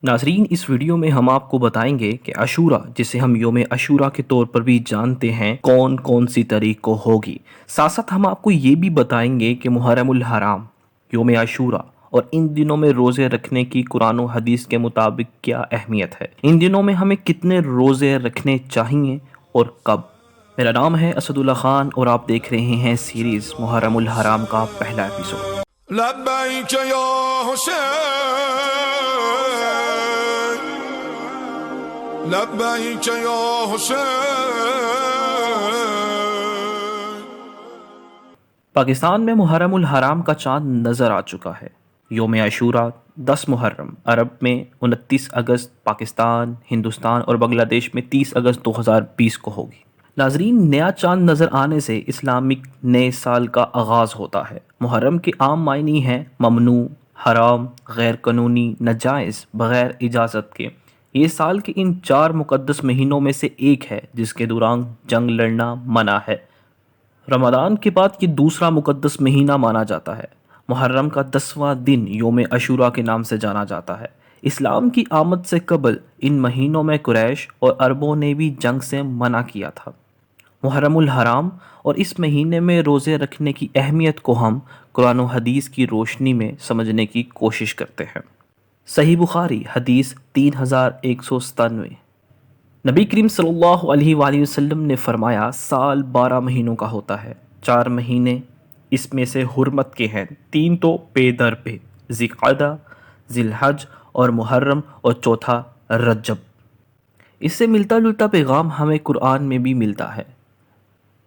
नाजरीन, इस वीडियो में हम आपको बताएंगे कि अशूरा, जिसे हम योम अशूरा के तौर पर भी जानते हैं, कौन कौन सी तारीख को होगी। साथ साथ हम आपको ये भी बताएंगे कि मुहर्रमुल हराम, योम अशूरा और इन दिनों में रोज़े रखने की कुरान और हदीस के मुताबिक क्या अहमियत है। इन दिनों में हमें कितने रोज़े रखने चाहिए और कब। मेरा नाम है असदुल्ला खान और आप देख रहे हैं सीरीज़ मुहर्रमुल हराम का पहला एपिसोड। لبيك يا حسين لبيك يا حسين पाकिस्तान में मुहर्रमुल हराम का चांद नज़र आ चुका है। योम अशूरा 10 मुहर्रम, अरब में 29 अगस्त, पाकिस्तान, हिंदुस्तान और बांग्लादेश में 30 अगस्त 2020 को होगी। नाजरीन, नया चांद नज़र आने से इस्लामिक नए साल का आगाज़ होता है। मुहर्रम के आम मायने हैं ममनू, हराम, गैर कानूनी, नाजायज़, बग़ैर इजाज़त के। ये साल के इन 4 मुक़द्दस महीनों में से एक है जिसके दौरान जंग लड़ना मना है। रमज़ान के बाद ये दूसरा मुक़द्दस महीना माना जाता है। मुहर्रम का 10वां दिन योम अशूरा के नाम से जाना जाता है। इस्लाम की आमद से कबल इन महीनों में कुरैश और अरबों ने भी जंग से मना किया था। मुहर्रमुल हराम और इस महीने में रोज़े रखने की अहमियत को हम कुरान और हदीस की रोशनी में समझने की कोशिश करते हैं। सही बुखारी हदीस 3197। नबी करीम सल्लल्लाहु अलैहि वसल्लम ने फरमाया, साल 12 महीनों का होता है। 4 महीने इसमें से हुर्मत के हैं, 3 तो पे दर पे, ज़िक़अदा, ज़िलहज और मुहर्रम, और चौथा रजब। इससे मिलता जुलता पैगाम हमें कुरान में भी मिलता है।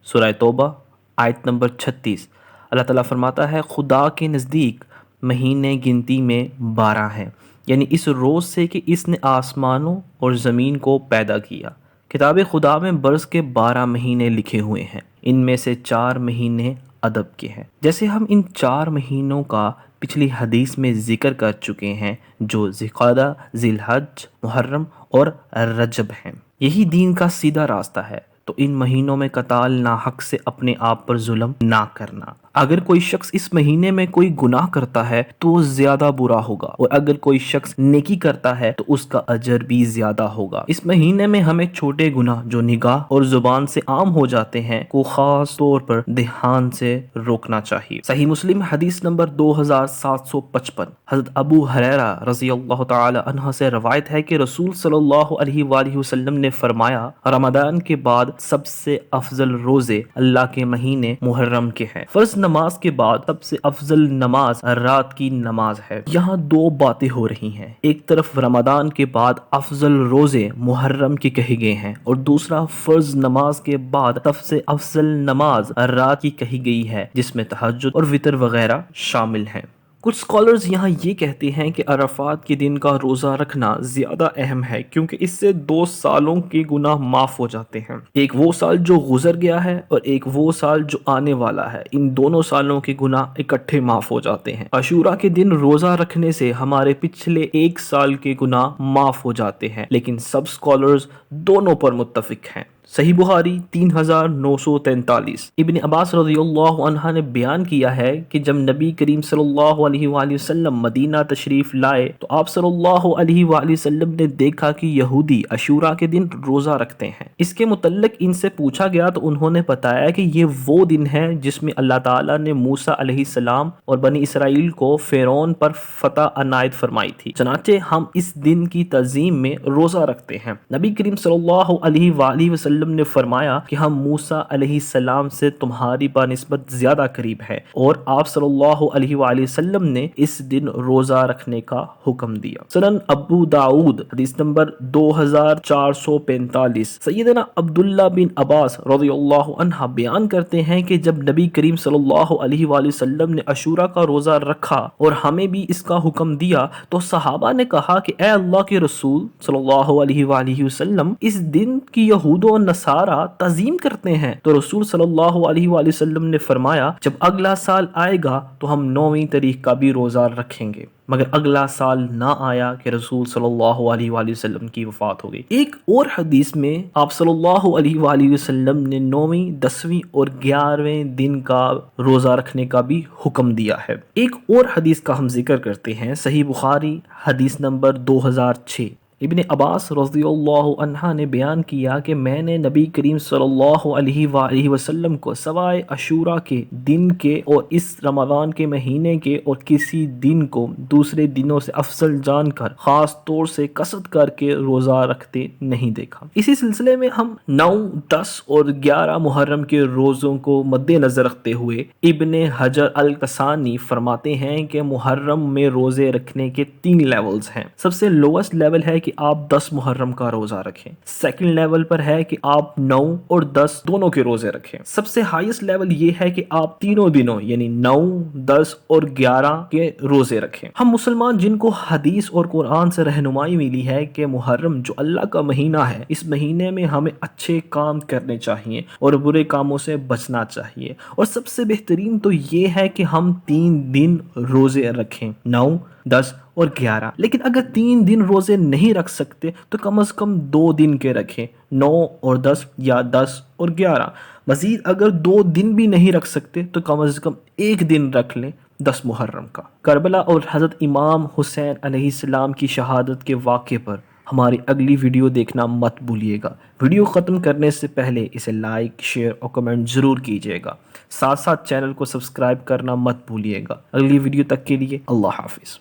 सूरह तौबा आयत नंबर 36, अल्लाह ताला फरमाता है, खुदा के नज़दीक महीने गिनती में 12 हैं, यानी इस रोज़ से कि इसने आसमानों और ज़मीन को पैदा किया। किताब खुदा में बरस के 12 महीने लिखे हुए हैं, इनमें से 4 महीने अदब के हैं, जैसे हम इन 4 महीनों का पिछली हदीस में ज़िक्र कर चुके हैं, जो ज़िक़अदा, ज़िलहज, मुहर्रम और रजब हैं। यही दीन का सीधा रास्ता है। तो इन महीनों में कताल ना हक से अपने आप पर जुल्म ना करना। अगर कोई शख्स इस महीने में कोई गुनाह करता है तो वो ज्यादा बुरा होगा, और अगर कोई शख्स नेकी करता है तो उसका अजर भी ज्यादा होगा। इस महीने में हमें छोटे गुनाह जो निगाह और जुबान से आम हो जाते हैं को खास तौर पर ध्यान से रोकना चाहिए। सही मुस्लिम हदीस नंबर 2755, हज़रत अबू हुरैरा रज़ी अल्लाह तआला अन्हु से रवायत है कि रसूल सल्लल्लाहु अलैहि वसल्लम ने फरमाया, रमदान के बाद सबसे अफजल रोजे अल्लाह के महीने मुहर्रम के हैं। फर्ज नमाज के बाद सबसे अफजल नमाज रात की नमाज है। यहाँ 2 बातें हो रही हैं। एक तरफ रमदान के बाद अफजल रोजे मुहर्रम के कहे गए हैं, और दूसरा फर्ज नमाज के बाद सबसे अफजल नमाज रात की कही गई है, जिसमें तहज्जुद और वितर वगैरह शामिल हैं। कुछ स्कॉलर्स यहाँ ये कहते हैं कि अरफात के दिन का रोज़ा रखना ज़्यादा अहम है, क्योंकि इससे 2 सालों के गुनाह माफ़ हो जाते हैं। एक वो साल जो गुजर गया है और एक वो साल जो आने वाला है। इन दोनों सालों के गुनाह इकट्ठे माफ़ हो जाते हैं। अशूरा के दिन रोज़ा रखने से हमारे पिछले 1 साल के गुनाह माफ़ हो जाते हैं, लेकिन सब स्कॉलर्स दोनों पर मुत्तफिक हैं। सही बुखारी 3943। इब्न अब्बास रज़ियल्लाहु अन्हा ने बयान किया है कि जब नबी करीम सल्लल्लाहु अलैहि वसल्लम मदीना तशरीफ़ लाए तो आप सल्लल्लाहु अलैहि वसल्लम ने देखा कि यहूदी अशूरा के दिन रोज़ा रखते हैं। इसके मुतल्लिक इनसे पूछा गया तो उन्होंने बताया कि ये वो दिन है जिसमें अल्लाह ताला ने मूसा अलैहिस्सलाम और बनी इसराइल को फ़िरौन पर फतह अनायत फरमाई थी। चनाचे हम इस दिन की तज़ीम में रोज़ा रखते हैं। नबी करीम सल्लल्लाहु अलैहि वसल्लम ने फरमाया कि हम मूसा अलैहिस्सलाम से तुम्हारी बानिस्बत ज्यादा करीब हैं, और आप सल्लल्लाहु अलैहि वसल्लम ने इस दिन रोजा रखने का हुक्म दिया। सुनन अबू दाऊद हदीस नंबर 2445। सैयदना अब्दुल्ला बिन अब्बास रज़ियल्लाहु अन्हा बयान करते हैं कि जब नबी करीम सल्लल्लाहु अलैहि वसल्लम ने अशूरा का रोजा रखा और हमें भी इसका हुक्म दिया तो सहाबा ने कहा कि ए अल्लाह के रसूल सल्लल्लाहु अलैहि वसल्लम, इस दिन की यहूद और नसारा तज़ीम करते हैं। तो रसूल सल्लल्लाहु अलैहि वसल्लम ने फरमाया, जब अगला साल आएगा तो हम 9वीं तारीख का भी रोजा रखेंगे। مگر اگلا سال نہ آیا کہ رسول صلی اللہ علیہ وآلہ وسلم کی وفات ہو گئی۔ ایک اور حدیث میں آپ صلی اللہ علیہ وآلہ وسلم نے 9ویں 10ویں اور 11ویں دن کا روزہ رکھنے کا بھی حکم دیا ہے۔ ایک اور حدیث کا ہم ذکر کرتے ہیں، صحیح بخاری حدیث نمبر 2006۔ ابن عباس رضی اللہ عنہ نے بیان کیا کہ میں نے نبی کریم صلی اللہ علیہ وآلہ وسلم کو سوائے عاشوراء کے دن کے اور اس رمضان کے مہینے کے اور کسی دن کو دوسرے دنوں سے افضل جان کر خاص طور سے قصد کر کے روزہ رکھتے نہیں دیکھا۔ اسی سلسلے میں ہم 9، 10 اور 11 محرم کے روزوں کو مد نظر رکھتے ہوئے ابن حجر القسانی فرماتے ہیں کہ محرم میں روزے رکھنے کے 3 لیولز ہیں۔ سب سے لوسٹ لیول ہے کہ آپ 10 محرم کا روزہ رکھیں۔ سیکنڈ لیول پر ہے کہ آپ 9 اور 10 دونوں کے روزے رکھیں۔ سب سے ہائیسٹ لیول یہ ہے کہ آپ تینوں دنوں یعنی 9، 10 اور 11 کے روزے رکھیں۔ ہم مسلمان جن کو حدیث اور قرآن سے رہنمائی ملی ہے کہ محرم جو اللہ کا مہینہ ہے، اس مہینے میں ہمیں اچھے کام کرنے چاہیے اور برے کاموں سے بچنا چاہیے، اور سب سے بہترین تو یہ ہے کہ ہم 3 دن روزے رکھیں، 9، 10 اور 11۔ لیکن اگر 3 دن روزے نہیں رکھ سکتے تو کم از کم 2 دن کے رکھیں، 9 اور 10 یا 10 اور 11۔ مزید اگر 2 دن بھی نہیں رکھ سکتے تو کم از کم 1 دن رکھ لیں 10 محرم کا۔ کربلا اور حضرت امام حسین علیہ السلام کی شہادت کے واقعے پر ہماری اگلی ویڈیو دیکھنا مت بھولیے گا۔ ویڈیو ختم کرنے سے پہلے اسے لائک، شیئر اور کمنٹ ضرور کیجیے گا۔ ساتھ ساتھ چینل کو سبسکرائب کرنا مت بھولیے گا۔ اگلی ویڈیو تک کے لیے اللہ حافظ۔